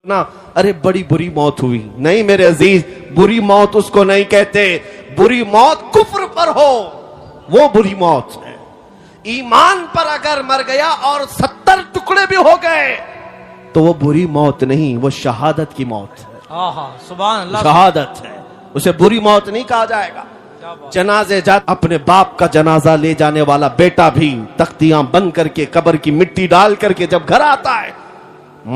نا ارے بڑی بری موت ہوئی، نہیں میرے عزیز، بری موت اس کو نہیں کہتے، بری موت کفر پر ہو وہ بری موت ہے۔ ایمان پر اگر مر گیا اور 70 ٹکڑے بھی ہو گئے تو وہ بری موت نہیں، وہ شہادت کی موت ہے۔ سبحان اللہ، شہادت ہے، اسے بری موت نہیں کہا جائے گا۔ جنازے جات اپنے باپ کا جنازہ لے جانے والا بیٹا بھی تختیاں بند کر کے قبر کی مٹی ڈال کر کے جب گھر آتا ہے،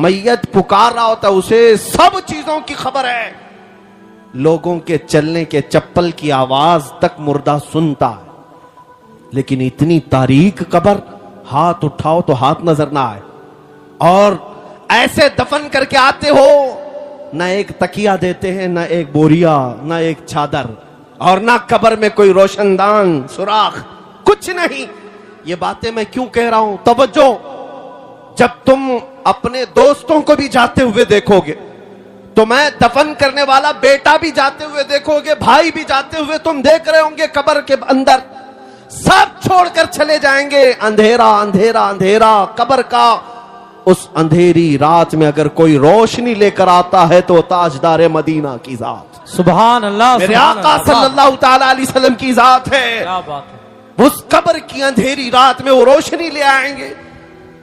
میت پکار رہا ہوتا ہے، اسے سب چیزوں کی خبر ہے، لوگوں کے چلنے کے چپل کی آواز تک مردہ سنتا ہے، لیکن اتنی تاریک قبر، ہاتھ اٹھاؤ تو ہاتھ نظر نہ آئے، اور ایسے دفن کر کے آتے ہو، نہ ایک تکیہ دیتے ہیں، نہ ایک بوریا، نہ ایک چادر، اور نہ قبر میں کوئی روشن دان سوراخ، کچھ نہیں۔ یہ باتیں میں کیوں کہہ رہا ہوں؟ توجہ، جب تم اپنے دوستوں کو بھی جاتے ہوئے دیکھو گے تو میں دفن کرنے والا بیٹا بھی جاتے ہوئے دیکھو گے، بھائی بھی جاتے ہوئے تم دیکھ رہے ہوں گے، قبر کے اندر سب چھوڑ کر چلے جائیں گے، اندھیرا اندھیرا اندھیرا قبر کا۔ اس اندھیری رات میں اگر کوئی روشنی لے کر آتا ہے تو تاجدار مدینہ کی ذات، سبحان اللہ، میرے آقا صلی اللہ تعالی علیہ وسلم کی ذات ہے۔ کیا بات ہے، اس قبر کی اندھیری رات میں وہ روشنی لے آئیں گے۔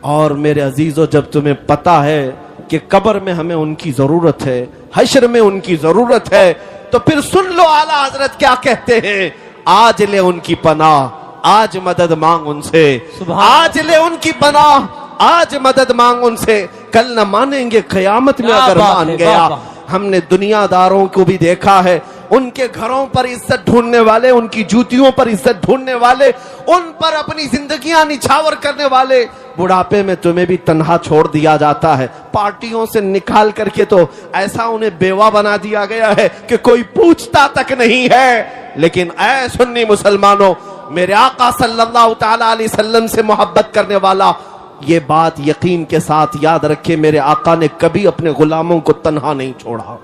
اور میرے عزیزو، جب تمہیں پتا ہے کہ قبر میں ہمیں ان کی ضرورت ہے، حشر میں ان کی ضرورت ہے، تو پھر سن لو اعلیٰ حضرت کیا کہتے ہیں، آج لے ان کی پناہ، آج مدد مانگ ان سے، آج لے ان کی پناہ، آج مدد مانگ ان سے، کل نہ مانیں گے قیامت میں اگر مان گیا۔ ہم نے دنیا داروں کو بھی دیکھا ہے، ان کے گھروں پر عزت ڈھونڈنے والے، ان کی جوتیوں پر عزت ڈھونڈنے والے، ان پر اپنی زندگیاں نچھاور کرنے والے، بڑھاپے میں تمہیں بھی تنہا چھوڑ دیا جاتا ہے، پارٹیوں سے نکال کر کے تو ایسا انہیں بیوہ بنا دیا گیا ہے کہ کوئی پوچھتا تک نہیں ہے۔ لیکن اے سنی مسلمانوں، میرے آقا صلی اللہ تعالی علیہ وسلم سے محبت کرنے والا یہ بات یقین کے ساتھ یاد رکھے، میرے آقا نے کبھی اپنے غلاموں کو تنہا نہیں چھوڑا،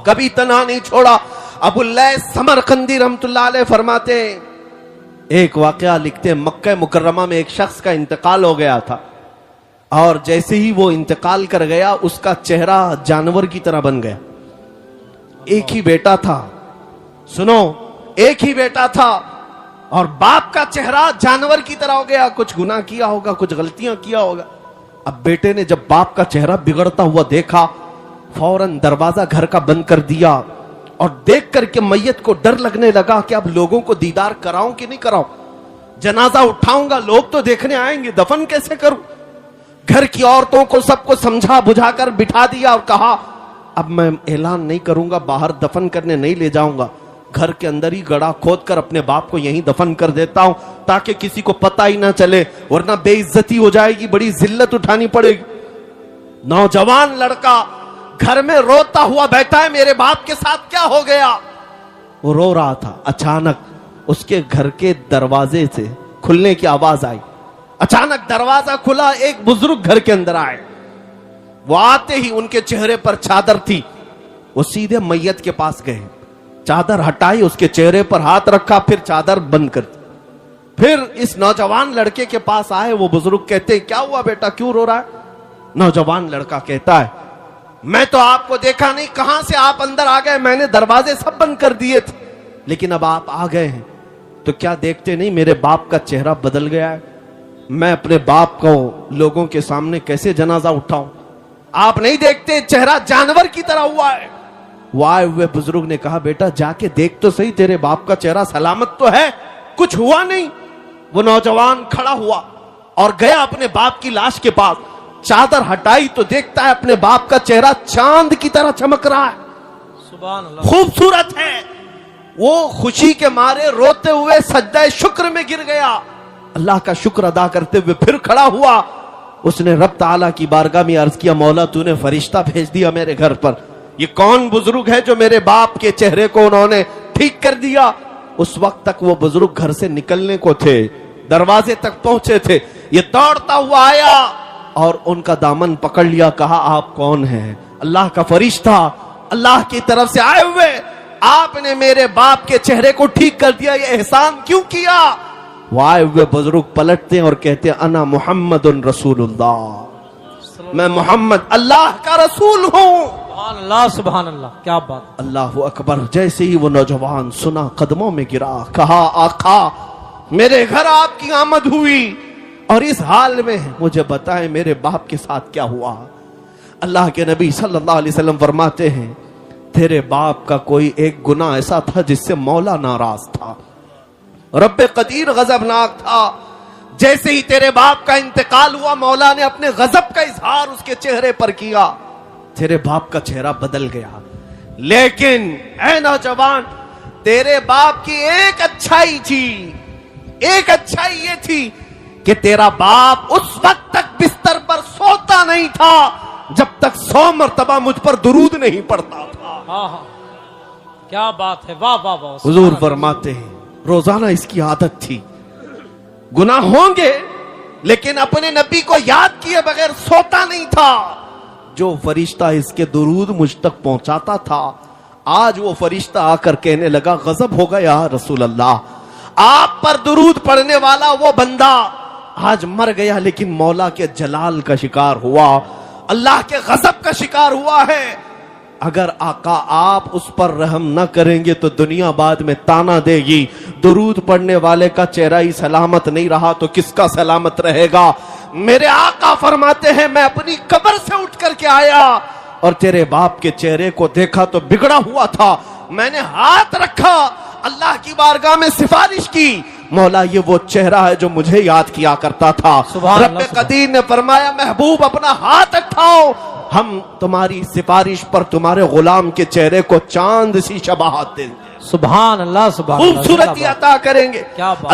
کبھی تنہا نہیں چھوڑا۔ ابو اللیث سمرقندی رحمت اللہ علیہ فرماتے ہیں، ایک واقعہ لکھتے ہیں، مکہ مکرمہ میں ایک شخص کا انتقال ہو گیا تھا، اور جیسے ہی وہ انتقال کر گیا اس کا چہرہ جانور کی طرح بن گیا۔ ایک ہی بیٹا تھا، سنو، ایک ہی بیٹا تھا، اور باپ کا چہرہ جانور کی طرح ہو گیا، کچھ گناہ کیا ہوگا، کچھ غلطیاں کیا ہوگا۔ اب بیٹے نے جب باپ کا چہرہ بگڑتا ہوا دیکھا، فوراً دروازہ گھر کا بند کر دیا، اور دیکھ کر کے میت کو ڈر لگنے لگا کہ اب لوگوں کو دیدار کراؤں کہ نہیں کراؤں، جنازہ اٹھاؤں گا، لوگ تو دیکھنے آئیں گے، دفن کیسے کروں؟ گھر کی عورتوں کو سب کو سمجھا بجھا کر بٹھا دیا اور کہا اب میں اعلان نہیں کروں گا، باہر دفن کرنے نہیں لے جاؤں گا، گھر کے اندر ہی گڑھا کھود کر اپنے باپ کو یہیں دفن کر دیتا ہوں تاکہ کسی کو پتہ ہی نہ چلے، ورنہ بے عزتی ہو جائے گی، بڑی ذلت اٹھانی پڑے گی۔ نوجوان لڑکا گھر میں روتا ہوا بیٹھا ہے، میرے باپ کے ساتھ کیا ہو گیا؟ وہ رو رہا تھا، اچانک اس کے گھر کے دروازے سے کھلنے کی آواز آئی، اچانک دروازہ کھلا، ایک بزرگ گھر کے اندر آئے، وہ آتے ہی ان کے چہرے پر چادر تھی، وہ سیدھے میت کے پاس گئے، چادر ہٹائی، اس کے چہرے پر ہاتھ رکھا، پھر چادر بند کر دی، پھر اس نوجوان لڑکے کے پاس آئے، وہ بزرگ کہتے کیا ہوا بیٹا، کیوں رو رہا ہے؟ نوجوان لڑکا کہتا ہے میں تو آپ کو دیکھا نہیں، کہاں سے آپ اندر آ گئے، میں نے دروازے سب بند کر دیے تھے، لیکن اب آپ آ گئے ہیں تو کیا دیکھتے نہیں میرے باپ کا چہرہ بدل گیا ہے، میں اپنے باپ کو لوگوں کے سامنے کیسے جنازہ اٹھاؤں؟ آپ نہیں دیکھتے چہرہ جانور کی طرح ہوا ہے؟ وہ آئے ہوئے بزرگ نے کہا بیٹا جا کے دیکھ تو صحیح، تیرے باپ کا چہرہ سلامت تو ہے، کچھ ہوا نہیں۔ وہ نوجوان کھڑا ہوا اور گیا اپنے باپ کی لاش کے پاس، چادر ہٹائی تو دیکھتا ہے اپنے باپ کا چہرہ چاند کی طرح چمک رہا ہے، سبحان اللہ، خوبصورت ہے۔ وہ خوشی کے مارے روتے ہوئے سجدہ شکر میں گر گیا، اللہ کا شکر ادا کرتے ہوئے پھر کھڑا ہوا، اس نے رب تعالیٰ کی بارگاہ میں عرض کیا مولا تو نے فرشتہ بھیج دیا میرے گھر پر، یہ کون بزرگ ہے جو میرے باپ کے چہرے کو انہوں نے ٹھیک کر دیا؟ اس وقت تک وہ بزرگ گھر سے نکلنے کو تھے، دروازے تک پہنچے تھے، یہ دوڑتا ہوا آیا اور ان کا دامن پکڑ لیا، کہا آپ کون ہیں؟ اللہ کا فرشتہ، اللہ کی طرف سے آئے ہوئے، آپ نے میرے باپ کے چہرے کو ٹھیک کر دیا، یہ احسان کیوں کیا؟ وہ آئے ہوئے بزرگ پلٹتے اور کہتے انا محمد رسول اللہ، میں محمد اللہ کا رسول ہوں۔ سبحان اللہ سبحان اللہ، کیا بات۔ اللہ اکبر۔ جیسے ہی وہ نوجوان سنا قدموں میں گرا، کہا آقا میرے گھر آپ کی آمد ہوئی اور اس حال میں مجھے بتائیں میرے باپ کے ساتھ کیا ہوا۔ اللہ کے نبی صلی اللہ علیہ وسلم فرماتے ہیں تیرے باپ کا کوئی ایک گناہ ایسا تھا جس سے مولا ناراض تھا، رب قدیر غضبناک تھا۔ جیسے ہی تیرے باپ کا انتقال ہوا مولا نے اپنے غضب کا اظہار اس کے چہرے پر کیا، تیرے باپ کا چہرہ بدل گیا۔ لیکن اے نوجوان، تیرے باپ کی ایک اچھائی تھی، ایک اچھائی یہ تھی کہ تیرا باپ اس وقت تک بستر پر سوتا نہیں تھا جب تک 100 مرتبہ مجھ پر درود نہیں پڑتا تھا۔ ہاں ہاں، کیا بات ہے، واہ واہ واہ۔ حضور فرماتے ہیں روزانہ اس کی عادت تھی، گناہ ہوں گے لیکن اپنے نبی کو یاد کیے بغیر سوتا نہیں تھا۔ جو فرشتہ اس کے درود مجھ تک پہنچاتا تھا، آج وہ فرشتہ آ کر کہنے لگا غضب ہو گیا رسول اللہ، آپ پر درود پڑھنے والا وہ بندہ آج مر گیا لیکن مولا کے جلال کا شکار ہوا، اللہ کے غضب کا شکار ہوا ہے۔ اگر آقا آپ اس پر رحم نہ کریں گے تو دنیا بعد میں تانا دے گی، درود پڑھنے والے کا چہرہ ہی سلامت نہیں رہا تو کس کا سلامت رہے گا۔ میرے آقا فرماتے ہیں میں اپنی قبر سے اٹھ کر کے آیا اور تیرے باپ کے چہرے کو دیکھا تو بگڑا ہوا تھا، میں نے ہاتھ رکھا، اللہ کی بارگاہ میں سفارش کی، مولا یہ وہ چہرہ ہے جو مجھے یاد کیا کرتا تھا۔ رب قدیر نے فرمایا محبوب اپنا ہاتھ اٹھاؤ، ہم تمہاری سفارش پر تمہارے غلام کے چہرے کو چاند سی شباہت دیں گے، سبحان اللہ سبحان اللہ، خوبصورتی عطا کریں گے۔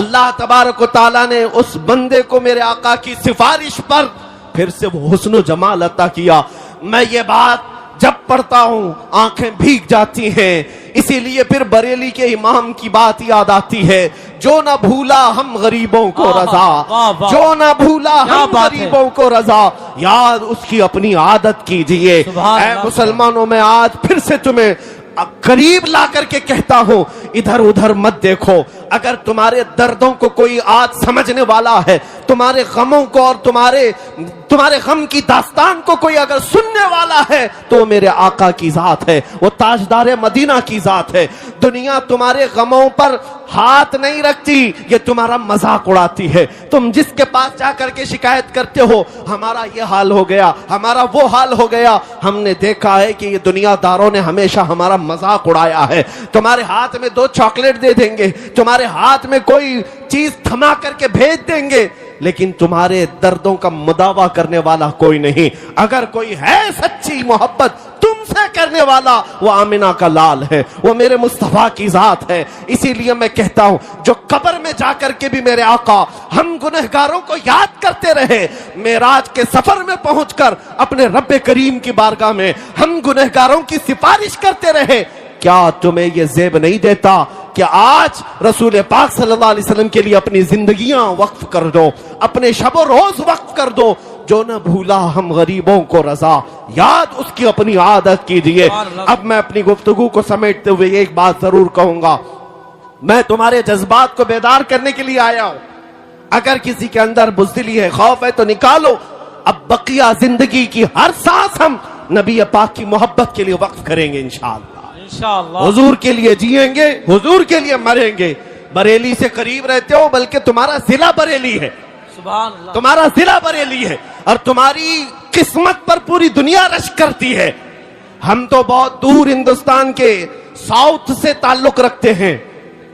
اللہ تبارک و تعالیٰ نے اس بندے کو میرے آقا کی سفارش پر پھر سے وہ حسن و جمال عطا کیا۔ میں یہ بات جب پڑھتا ہوں آنکھیں بھیگ جاتی ہیں، اسی لیے پھر بریلی کے امام کی بات یاد آتی ہے، جو نہ بھولا ہم غریبوں کو رضا، جو نہ بھولا ہم غریبوں کو رضا، یاد اس کی اپنی عادت کیجئے۔ اے مسلمانوں میں آج پھر سے تمہیں قریب لا کر کے کہتا ہوں ادھر ادھر مت دیکھو، اگر تمہارے دردوں کو کوئی آج سمجھنے والا ہے، تمہارے غموں کو اور تمہارے غم کی داستان کو کوئی اگر سننے والا ہے تو وہ میرے آقا کی ذات ہے، وہ تاجدار مدینہ کی ذات ہے۔ دنیا تمہارے غموں پر ہاتھ نہیں رکھتی، یہ تمہارا مذاق اڑاتی ہے۔ تم جس کے پاس جا کر کے شکایت کرتے ہو ہمارا یہ حال ہو گیا، ہمارا وہ حال ہو گیا، ہم نے دیکھا ہے کہ یہ دنیا داروں نے ہمیشہ ہمارا مذاق اڑایا ہے۔ تمہارے ہاتھ میں 2 چاکلیٹ دے دیں گے، تمہارے ہاتھ میں کوئی چیز تھما کر کے بھیج دیں گے، لیکن تمہارے دردوں کا مداوا کرنے والا کوئی نہیں۔ اگر کوئی ہے سچی محبت تم سے کرنے والا وہ آمنہ کا لال ہے، وہ میرے مصطفیٰ کی ذات ہے۔ اسی لیے میں کہتا ہوں جو قبر میں جا کر کے بھی میرے آقا ہم گنہگاروں کو یاد کرتے رہے، معراج کے سفر میں پہنچ کر اپنے رب کریم کی بارگاہ میں ہم گنہگاروں کی سفارش کرتے رہے، کیا تمہیں یہ زیب نہیں دیتا کہ آج رسول پاک صلی اللہ علیہ وسلم کے لیے اپنی زندگیاں وقف کر دو، اپنے شب و روز وقف کر دو، جو نہ بھولا ہم غریبوں کو رضا، یاد اس کی اپنی عادت کیجئے۔ اب میں اپنی گفتگو کو سمیٹتے ہوئے ایک بات ضرور کہوں گا، میں تمہارے جذبات کو بیدار کرنے کے لیے آیا ہوں۔ اگر کسی کے اندر بزدلی ہے، خوف ہے تو نکالو، اب بقیہ زندگی کی ہر سانس ہم نبی پاک کی محبت کے لیے وقف کریں گے انشاءاللہ۔ حضور کے لیے جیئیں گے، حضور کے لیے مریں گے۔ بریلی سے قریب رہتے ہو بلکہ تمہارا ضلع بریلی ہے، سبحان اللہ، تمہارا ضلع بریلی ہے اور تمہاری قسمت پر پوری دنیا رشک کرتی ہے۔ ہم تو بہت دور ہندوستان کے ساؤتھ سے تعلق رکھتے ہیں،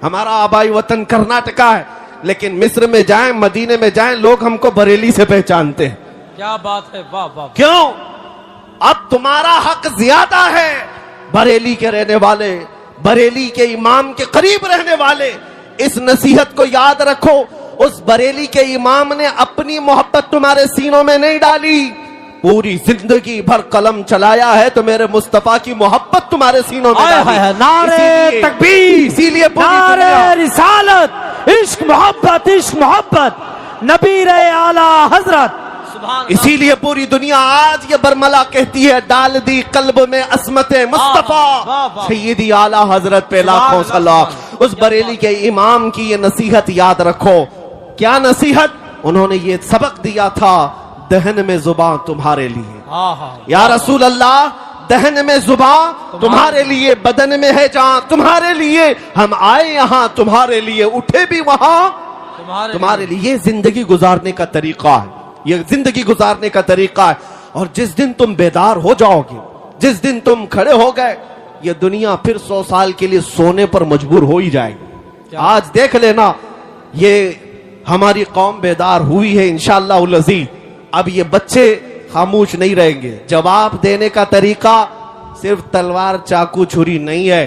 ہمارا آبائی وطن کرناٹکا ہے، لیکن مصر میں جائیں، مدینے میں جائیں، لوگ ہم کو بریلی سے پہچانتے ہیں۔ کیا بات ہے، واہ واہ۔ کیوں؟ اب تمہارا حق زیادہ ہے، بریلی کے رہنے والے، بریلی کے امام کے قریب رہنے والے، اس نصیحت کو یاد رکھو، اس بریلی کے امام نے اپنی محبت تمہارے سینوں میں نہیں ڈالی، پوری زندگی بھر قلم چلایا ہے تو میرے مصطفیٰ کی محبت تمہارے سینوں میں ڈالی۔ نعرے تکبیر، اسی لیے نعرے رسالت، عشق محبت، عشق محبت، نبی اعلیٰ حضرت، اسی لیے پوری دنیا آج یہ برملا کہتی ہے ڈال دی قلب میں عصمت مصطفیٰ سیدی اعلیٰ حضرت پہ لاکھوں صلاح۔ اس بریلی کے امام کی یہ نصیحت یاد رکھو۔ کیا نصیحت؟ انہوں نے یہ سبق دیا تھا، دہن میں زبان تمہارے لیے، ہاں ہاں یا رسول اللہ دہن میں زباں تمہارے لیے، بدن میں ہے جان تمہارے لیے، ہم آئے یہاں تمہارے لیے، اٹھے بھی وہاں تمہارے لیے۔ یہ زندگی گزارنے کا طریقہ ہے، یہ زندگی گزارنے کا طریقہ ہے۔ اور جس دن تم بیدار ہو جاؤ گے، جس دن تم کھڑے ہو گئے، یہ دنیا پھر 100 سال کے لیے سونے پر مجبور ہو ہی جائے گی۔ آج دیکھ لینا، یہ ہماری قوم بیدار ہوئی ہے انشاءاللہ العزیز۔ اب یہ بچے خاموش نہیں رہیں گے۔ جواب دینے کا طریقہ صرف تلوار چاقو چھری نہیں ہے،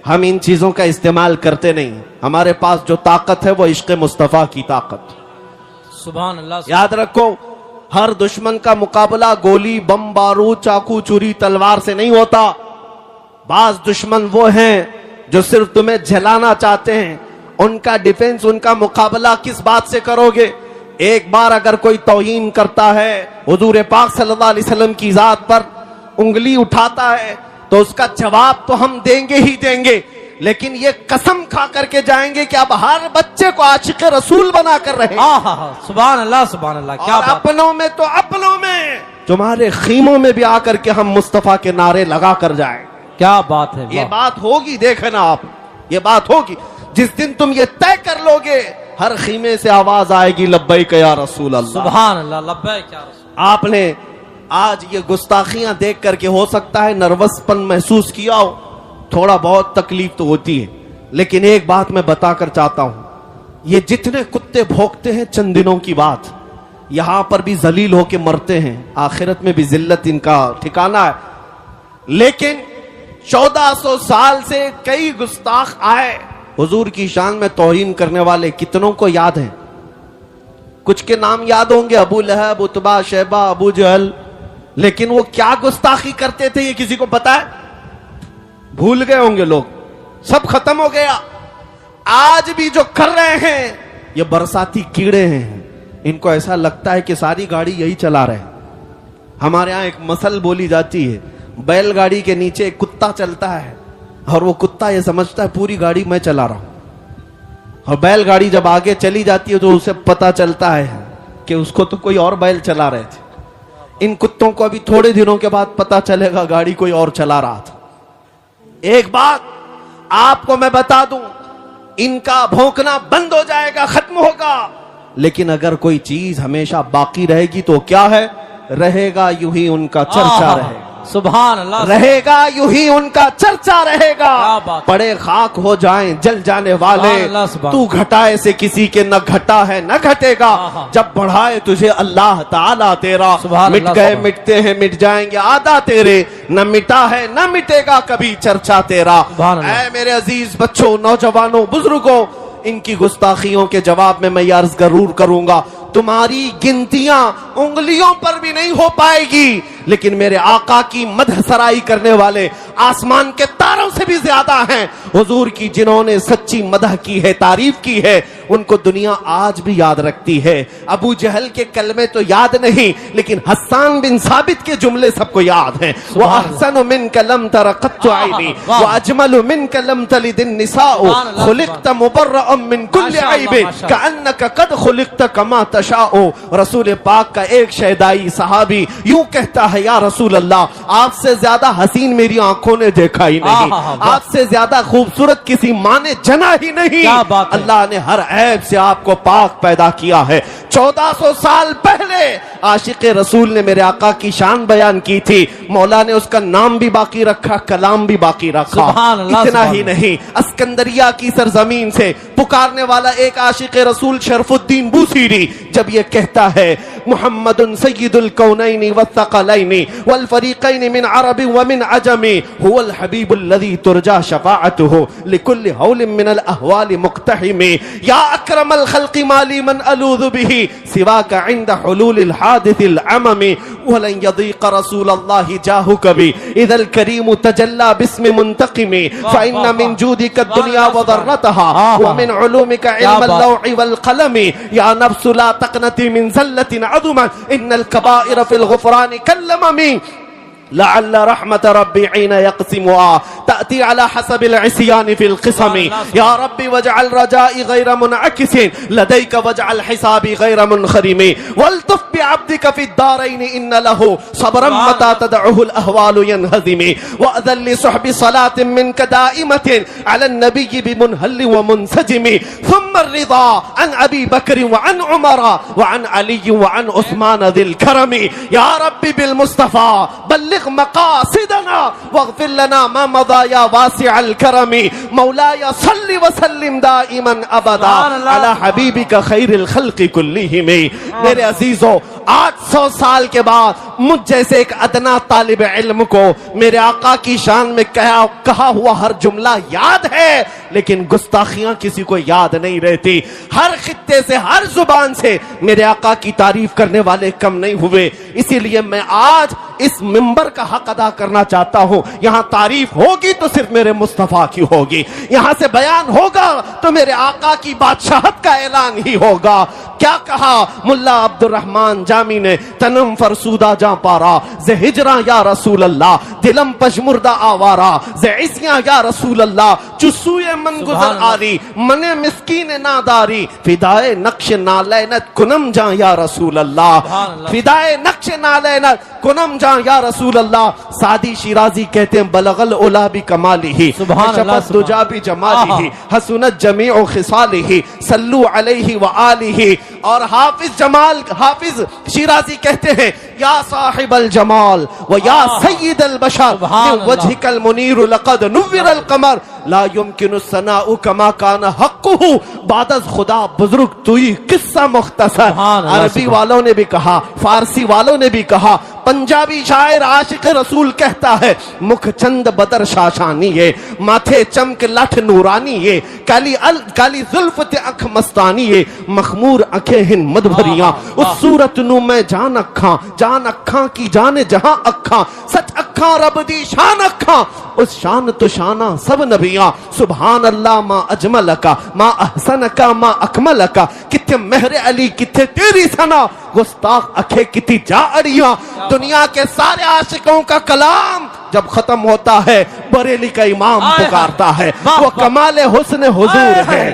ہم ان چیزوں کا استعمال کرتے نہیں۔ ہمارے پاس جو طاقت ہے وہ عشق مصطفیٰ کی طاقت۔ سبحان اللہ۔ یاد رکھو، ہر دشمن کا مقابلہ گولی، بم، بارود، چاقو چھری، تلوار سے نہیں ہوتا۔ بعض دشمن وہ ہیں جو صرف تمہیں جلانا چاہتے ہیں، ان کا ڈیفنس، ان کا مقابلہ کس بات سے کرو گے؟ ایک بار اگر کوئی توہین کرتا ہے حضور پاک صلی اللہ علیہ وسلم کی ذات پر، انگلی اٹھاتا ہے، تو اس کا جواب تو ہم دیں گے ہی دیں گے، لیکن یہ قسم کھا کر کے جائیں گے کہ اب ہر بچے کو عاشق رسول بنا کر رہے ہاں ہاں ہاں، سبحان اللہ سبحان اللہ، کیا اور بات۔ اپنوں میں تو اپنوں میں، تمہارے خیموں میں بھی آ کر کے ہم مصطفیٰ کے نعرے لگا کر جائیں۔ کیا بات ہے، یہ بات ہوگی، دیکھنا آپ، یہ بات ہوگی جس دن تم یہ طے کر لو گے، ہر خیمے سے آواز آئے گی لبیک یا رسول اللہ۔ سبحان اللہ، لبیک یا رسول۔ آپ نے آج یہ گستاخیاں دیکھ کر کے ہو سکتا ہے نروس پن محسوس کیا ہو، تھوڑا بہت تکلیف تو ہوتی ہے، لیکن ایک بات میں بتا کر چاہتا ہوں، یہ جتنے کتے بھونکتے ہیں چند دنوں کی بات، یہاں پر بھی ذلیل ہو کے مرتے ہیں، آخرت میں بھی ذلت ان کا ٹھکانہ ہے۔ لیکن 1400 سال سے کئی گستاخ آئے، حضور کی شان میں توہین کرنے والے کتنوں کو یاد ہیں؟ کچھ کے نام یاد ہوں گے، ابو لہب، عتبہ، شیبہ، ابو جہل، لیکن وہ کیا گستاخی کرتے تھے یہ کسی کو پتا ہے؟ بھول گئے ہوں گے لوگ، سب ختم ہو گیا۔ آج بھی جو کر رہے ہیں یہ برساتی کیڑے ہیں، ان کو ایسا لگتا ہے کہ ساری گاڑی یہی چلا رہے ہیں۔ ہمارے ہاں ایک مثل بولی جاتی ہے، بیل گاڑی کے نیچے ایک کتا چلتا ہے اور وہ کتا یہ سمجھتا ہے پوری گاڑی میں چلا رہا ہوں، اور بیل گاڑی جب آگے چلی جاتی ہے تو اسے پتا چلتا ہے کہ اس کو تو کوئی اور بیل چلا رہے تھے۔ ان کتوں کو ابھی تھوڑے دنوں کے بعد پتا چلے گا گاڑی کوئی اور چلا رہا تھا۔ ایک بات آپ کو میں بتا دوں، ان کا بھونکنا بند ہو جائے گا، ختم ہوگا، لیکن اگر کوئی چیز ہمیشہ باقی رہے گی تو کیا ہے؟ رہے گا یوں ہی ان کا چرچا رہے گا، سبحان اللہ، رہے گا یوں ہی ان کا چرچا رہے کیا گا۔ بات۔ پڑے خاک ہو جائیں جل جانے والے، سبحان اللہ، سبحان تو گھٹائے سے کسی کے نہ گھٹا ہے نہ گھٹے گا، جب بڑھائے تجھے اللہ تعالیٰ تیرا، سبحان مٹ اللہ، گئے سبحان۔ مٹتے ہیں مٹ جائیں گے آدھا تیرے، نہ مٹا ہے نہ مٹے گا کبھی چرچا تیرا۔ سبحان اللہ۔ اے میرے عزیز بچوں، نوجوانوں، بزرگوں، ان کی گستاخیوں کے جواب میں یہ عرض ضرور کروں گا، تمہاری گنتیاں انگلیوں پر بھی نہیں ہو پائے گی، لیکن میرے آقا کی مدح سرائی کرنے والے آسمان کے تاروں سے بھی زیادہ ہیں۔ حضور کی جنہوں نے سچی مدح کی ہے، تعریف کی ہے، ان کو دنیا آج بھی یاد رکھتی ہے۔ ابو جہل کے کلمے تو یاد نہیں، لیکن حسان بن ثابت کے جملے سب کو یاد ہیں۔ وَأَحْسَنُ مِنْكَ لَمْ تَرَ قَطُّ عَيْنِي وَأَجْمَلُ مِنْكَ لَمْ تَلِدِ النِّسَاءُ خُلِقْتَ مُبَرَّأً مِنْ كُلِّ عَيْبٍ كَأَنَّكَ قَدْ خُلِقْتَ كَمَا تَشَاءُ۔ رسول پاک کا ایک شیدائی صحابی یوں کہتا ہے، یا رسول اللہ، آپ سے زیادہ حسین میری آنکھوں نے دیکھا ہی نہیں، آپ سے زیادہ خوبصورت کسی ماں نے جنا ہی نہیں۔ اللہ نے ہر عیب سے آپ کو پاک پیدا کیا ہے۔ 1400 سال پہلے عاشق رسول نے میرے آقا کی شان بیان کی تھی، مولا نے اس کا نام بھی باقی رکھا، کلام بھی باقی رکھا۔ اتنا ہی نہیں، اسکندریہ کی سرزمین سے پکارنے والا ایک عاشق رسول شرف الدین بوسیری جب یہ کہتا ہے، محمد سید الکونین والثقلین والفریقین من عرب ومن عجم هو الحبیب الذی ترجا شفاعته لكل حول من الاحوال مقتحم یا اکرم الخلق مالی من الوذ به سواك عند حلول الحادث العمم ولن يضيق رسول الله جاهك بي اذا الكريم تجلى باسم منتقم فإن من جودك الدنيا وضرتها ومن علومك علم اللوح والقلم يا نفس لا تقنطي من زلة عظما ان الكبائر في الغفران كاللمم لعل رحمت ربی حين يقسمها تأتي على حسب العصيان في القسم يا ربي واجعل رجائي غير منعكس لديك واجعل حسابي غير منخرم والطف بعبدك في الدارين إن له صبرا متى تدعه الأهوال ينهزم وأذن لصحب صلاة منك دائمة على النبي بمنهل ومنسجم ثم الرضا عن أبي بكر وعن عمر وعن علي وعن عثمان ذي الكرم يا ربي بالمصطفى بلغ مقاصدنا واغفر لنا ما مضى يا واسع الكرم مولاي صل وسلم دائما أبدا على حبيبك خير الخلق كلهم میرے عزیزو 800 سال کے بعد مجھ جیسے ایک ادنا طالب علم کو میرے آقا کی شان میں کہا ہوا ہر جملہ یاد ہے، لیکن گستاخیاں کسی کو یاد نہیں رہتی. ہر خطے سے ہر زبان سے میرے آقا کی تعریف کرنے والے کم نہیں ہوئے. اسی لیے میں آج اس منبر کا حق ادا کرنا چاہتا ہوں. یہاں تعریف ہوگی تو صرف میرے مصطفیٰ کی ہوگی، یہاں سے بیان ہوگا تو میرے آقا کی بادشاہت کا اعلان ہی ہوگا. کیا کہا ملا عبد الرحمن جامی نے؟ تنم فرسودہ جاں پارا زِ ہجراں یا رسول اللہ، دلم پشمردہ آوارا زِ عصیاں یا رسول اللہ، چسوئے من گزر آری من مسکین ناداری، فدائے نقش نالینت کنم جاں یا رسول اللہ، فدائے نقش نالینت کنم جاں یا رسول اللہ. سعدی شیرازی کہتے ہیں بلغ العلا بکمالہ شفت دجا بجمالہ حسنت جمیع خصالہ صلو علیہ وآلہ. اور حافظ شیرازی کہتے ہیں یا صاحب الجمال و یا سید البشر من وجهك المنیر لقد نور القمر لا يمكن الثناء كما كان حقه بعد از خدا بزرگ توئی قصہ مختصر. عربی والوں نے بھی کہا، فارسی والوں نے بھی کہا، پنجابی شاعر عاشق رسول کہتا ہے مکھ چند بدر شاشانی ہے، ماتھے چمک لٹھ نورانی ہے، کالی زلف تے اکھ مستانی ہے، مخمور اکھیں ہن مد بھریاں، اس صورت نو میں جان اکھاں کی جان جہاں اکھاں، سچ اکھاں رب دی شان اکھاں، اس شان تو شانہ سب نبیاں. سبحان اللہ ما اجملکا ما احسنکا ما اکملکا، کتھے مہر علی کتھے تیری ثنا، گستاخ اکھے کتی جا اڑیاں. دنیا کے سارے عاشقوں کا کلام جب ختم ہوتا ہے بریلی کا امام پکارتا ہے. وہ کمال حسن حضور ہے،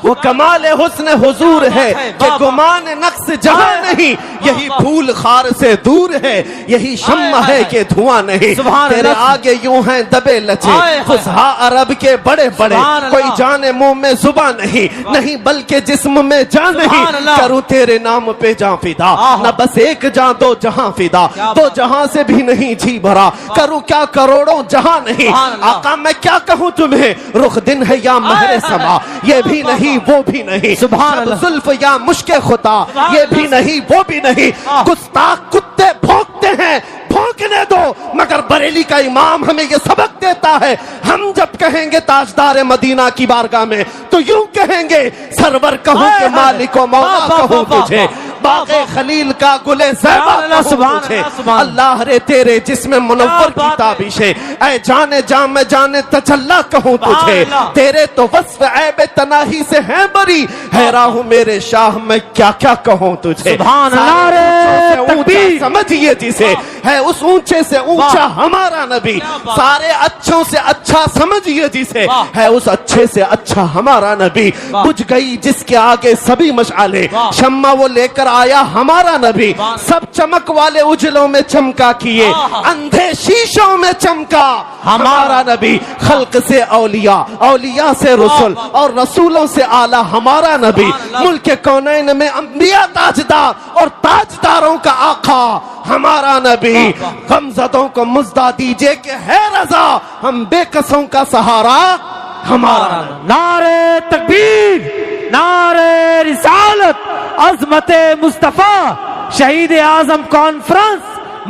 وہ کمال حسن حضور ہے کہ گمان نقص جہاں نہیں، یہی پھول خار سے دور ہے، یہی شمع ہے کہ دھواں نہیں. تیرے آگے یوں ہیں دبے لچے فصحا عرب کے بڑے بڑے، کوئی جانے منہ میں زبان نہیں بلکہ جسم میں جان نہیں. کروں تیرے نام پہ جان فدا، نہ بس ایک جان دو جہاں فدا، دو جہاں سے بھی نہیں جی بھرا، کروں کیا کروڑوں جہاں نہیں. آقا میں کیا کہوں تمہیں، رخ دن ہے یا مہر سما، یہ بھی نہیں وہ بھی نہیں، شب زلف یا مشک خطا، یہ بھی نہیں وہ بھی نہیں. گستاخ کتے بھونکتے ہیں، بھونکنے دو، مگر بریلی کا امام ہمیں یہ سبق دیتا ہے. ہم جب کہیں گے تاجدار مدینہ کی بارگاہ میں تو یوں کہیں گے سرور کہوں کہ مالک و مولا کہوں تجھے، باغ خلیل کا گلے زیبا کہوں تجھے. اللہ رے تیرے جسم منور کی تابشیں، اے جانے جام میں جانے تجلا کہوں تجھے. تیرے تو وصف عیب تناہی سے ہیں بری، حیران ہوں میرے شاہ میں کیا کیا کہوں تجھے. سمجھئے جسے ہے اس اونچے سے اونچا ہمارا نبی، سارے اچھوں سے اچھا سمجھئے جسے ہے اس اچھے سے اچھا ہمارا نبی. بجھ گئی جس کے آگے سبھی مشعلیں، شمع وہ لے کر آیا ہمارا نبی. سب چمک والے اجلوں میں چمکا کیے، اندھے شیشوں میں چمکا ہمارا نبی. خلق سے اولیاء، اولیاء سے رسول اور رسولوں سے اعلیٰ ہمارا نبی. ملک کونین میں انبیاء تاجدار اور تاجداروں کا آقا ہمارا نبی. غمزدوں کو مزدہ دیجئے کہ ہے رضا، ہم بے کسوں کا سہارا ہمارا. نعرہ تکبیر، نعرہ رسالت، عظمت مصطفیٰ، شہید اعظم کانفرنس،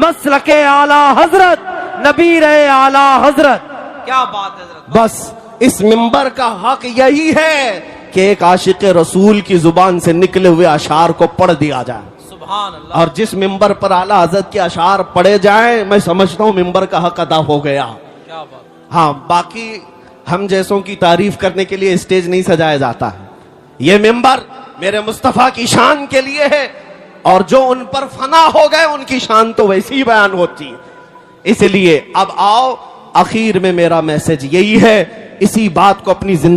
مسلک اعلیٰ حضرت، نبیر اعلیٰ حضرت. کیا بات ہے حضرت. بس اس منبر کا حق یہی ہے کہ ایک عاشق رسول کی زبان سے نکلے ہوئے اشعار کو پڑھ دیا جائے. سبحان اللہ. اور جس منبر پر اعلیٰ حضرت کے اشعار پڑھے جائیں میں سمجھتا ہوں منبر کا حق ادا ہو گیا. کیا بات. ہاں باقی ہم جیسوں کی تعریف کرنے کے لیے اسٹیج نہیں سجایا جاتا ہے. یہ منبر میرے مصطفیٰ کی شان کے لیے ہے، اور جو ان پر فنا ہو گئے ان کی شان تو ویسی ہی بیان ہوتی ہے. اس لیے اب آؤ، اخیر میں میرا میسج یہی ہے، اسی بات کو اپنی زندگی